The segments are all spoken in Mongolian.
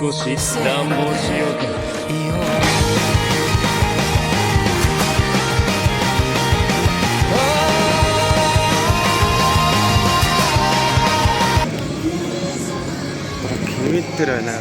少し乱暴しようか。재밌더라 나.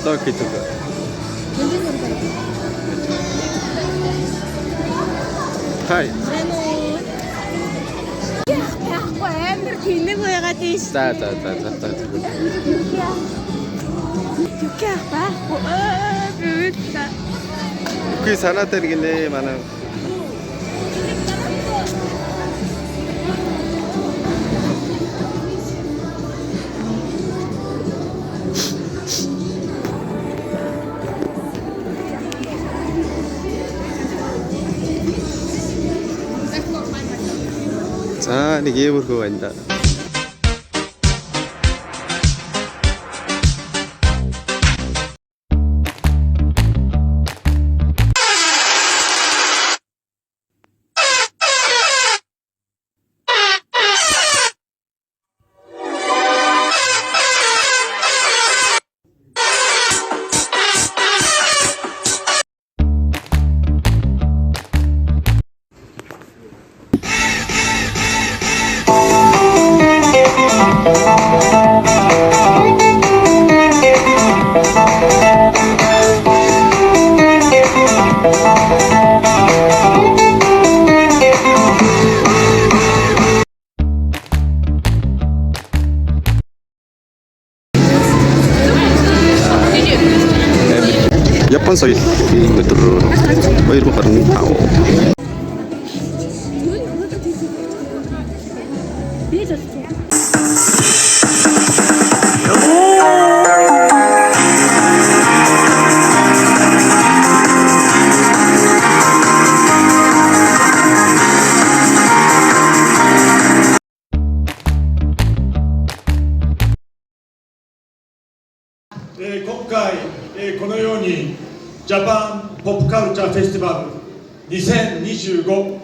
또 기초가. Hi. 그 산화되는데 많아. 자, 이게 뭐고 아니다. Japan soy betul bayar barang tahu.ジャパンポップカルチャーフェスティバル2025、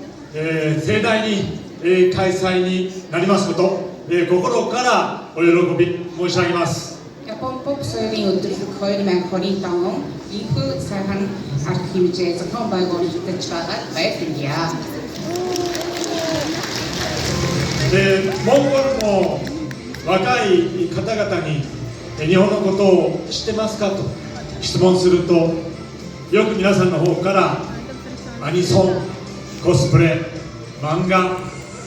盛大に、開催になりますこと、心からお喜び申し上げます。Japan Pop Sweden uttrycker med korintang ifu sahan archivje zakon baygori hitachara bayfindia。モンゴルの若い方々に日本のことを知ってますかと質問すると、よく皆さんの方からアニソン、コスプレ、漫画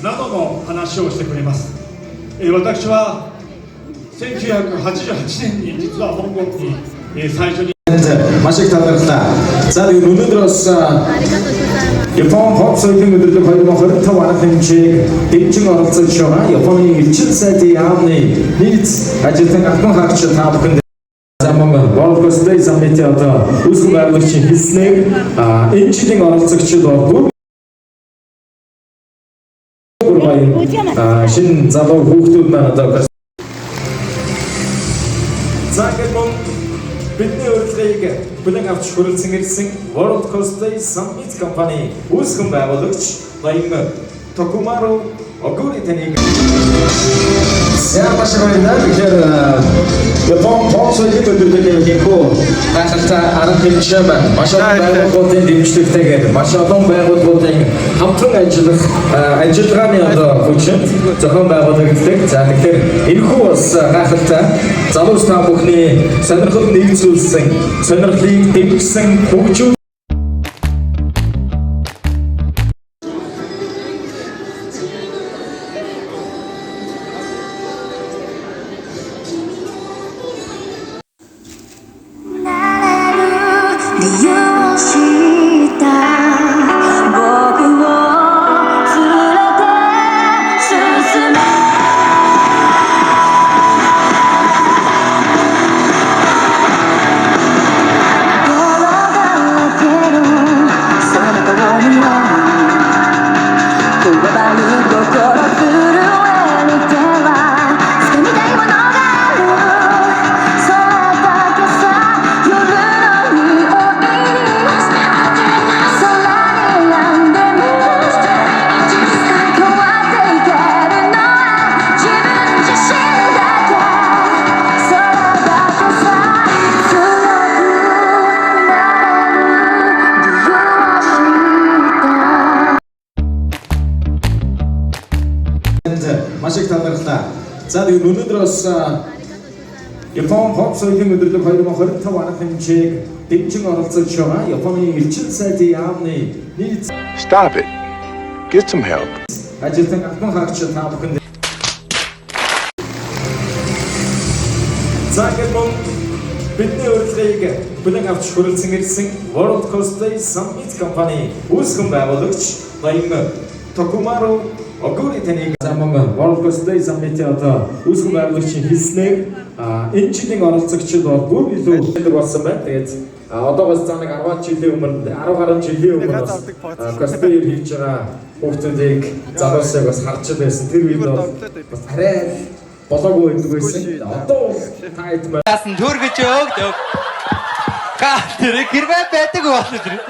などの話をしてくれます。私は1988年に実はモンゴルに最初にмаш их талархлаа. За тэгээд өнөөдөр бас Japan Pop Sweden өдрөлөг 2025 оног хэмжээг дэмжин оролцож байгаа. Японы элчин сайдын яамны нийт ажилтан албан хаагч та бүхэнд World Cosplay Summit-ийн одоо үүсгэн байгуулагчийн хэлснээр энэ жилийн оролцогчид бол шинэ залуу хүүхдүүд маань одоо Загтмон бидний урилгыг бүлээн авч хүрэлцэн ирсэн World Cosplay Summit компани үүсгэн байгуулагч Ноён Токумаро Огури таныг Сайн байна. Тэгэхээр Japan Pop Sweden өдрөлөгийн гайхалтай арга хэмжээ маань маш олон байгууллагын дэмжлэгтэйгээр маш олон байгууллагын хамтран ажиллагааны одоо хүчин зохион байгуулагддаг. За тэгэхээр энэхүү бас гайхалтай залуус та бүхний сонирхол нэгцүүлсэн, сонирхлыг дэмжсэн хөгжүүл маш их талархлаа. За тэгээд өнөөдөр бас Япон pop соёлын өдрөлөг 2025 оног хэмжээг дэмжин оролцож байгаа Японы элчин сайдын яамны нийт Stop it. Get some help. ажилтан албан хаагч та бүхэнд цагаан бидний урилгыг бүлээн авч хүрэлцэн ирсэн World Cosplay Summit компани үүсгэн байгуулагч Баян Токумаро Огури таныг заман World Cosplay Summit-ийн одоо үүсгэн байгуулагчийн хэлснээр энэ жилийн оролцогчид бол бүр илүү болсон байна. Тэгээд одоогоос цаанаг 10 жилийн өмнө 10 гаруй жилийн өмнө бас cosplay хийж байгаа хүмүүсийг залуусыг бас харж байсан. Тэр үед бол бас арай болоогүй байдаг байсан. Одоо тайд Яасан төргөж өгдөг. Тэр хэрвээ байдаг бол тэр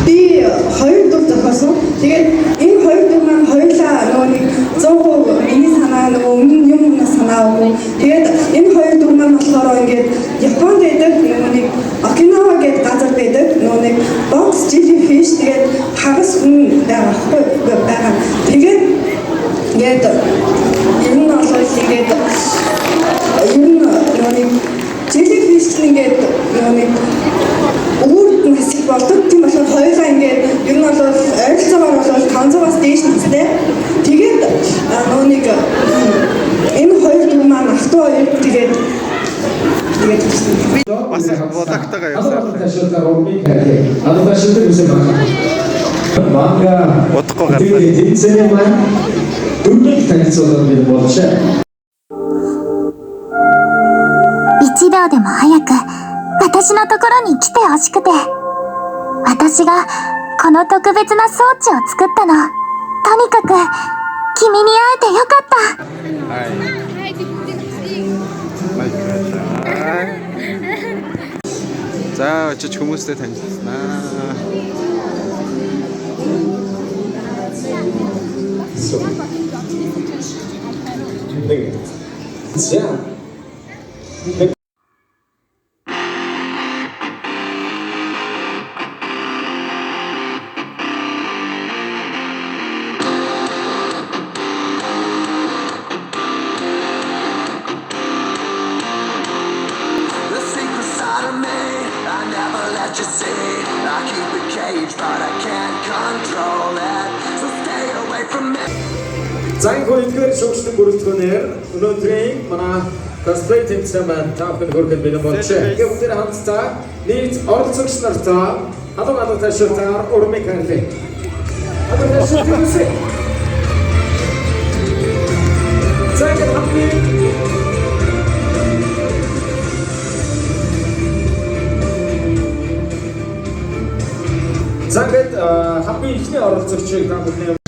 би хоёр дур зохиосон. Тэгээд энэ хоёр дур маань хоёулаа нөгөө 100% миний санаа нөгөө өмнө юм санаа өгөө. Тэгээд энэ хоёр дур маань болохоор ингээд Японд байдаг нөгөө Окинава гэдэг газар байдаг. Нөгөө box jellyfish тэгээд хагас хүн байгаа. Тэгээд ингээд энэ нь болохоор ингээд энэ нөгөө jellyfish ингээд нөгөө өөрт нь хэсэг болдог. Тийм болохоор хоёулаа ингээд ер нь бол ойролцоогоор бол 500-аас дээш нэстэй. Тэгээд нөгөө энэ хоёр дүр маань автоо хоёр тэгээд бас бодагтайгаа явсан. Манга Бодохгүй гарсан. тэнцэнэ маань дүрмийг танилцуулаад би болчихоо. 1秒でも早く私のところに来てほしくて、私がこの特別な装置を作ったの。とにかく君に会えてよかった。За очиж хүмүүстэй танилцснаа. За. The secret side of me, I never let you see. I keep it caged, but I can't control it. So stay away from me. За энэ хоёрдугаар шүүгчдийн бүрэлдэхүүнээр өнөөдрийн манай cosplay тэмцээн маань таахын хөргөд бэлэн болжээ. Тэгээд бүгд хамтдаа нийт оролцогч нартай халуун ташаалтаар урмыг хайлаа. Халуун ташаалт үүсэ. За ингээд хамтдаа Загт хамгийн ихний оролцогчийг та бүхэн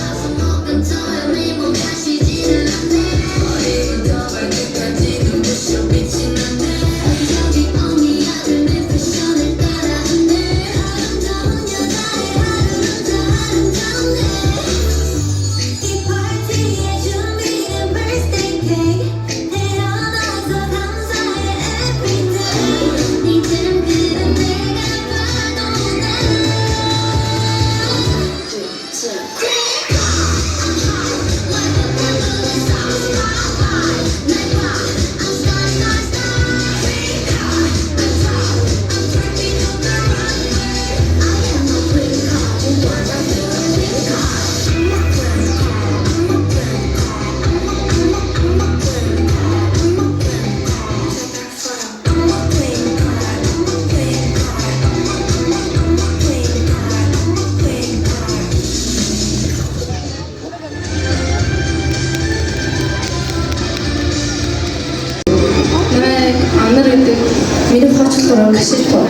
Миний хоочлохоор гашиж тоо.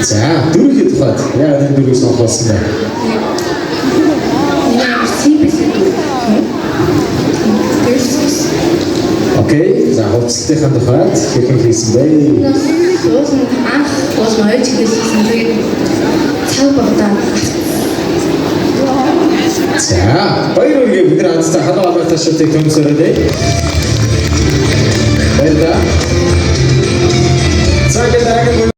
За дөрөвний тухайд яагаад энэ дөрвийг сонгосон бэ? Окей, за хувцсалтын тухайд хэрхэн хийсэн бэ? Анх бол ноёж хэлсэн. Тэгээд цаг багтаа. За баяр үргээ бид нар хамтдаа халуун ташаалтыг төмсөрөөдэй. Баярлалаа. За гэдэг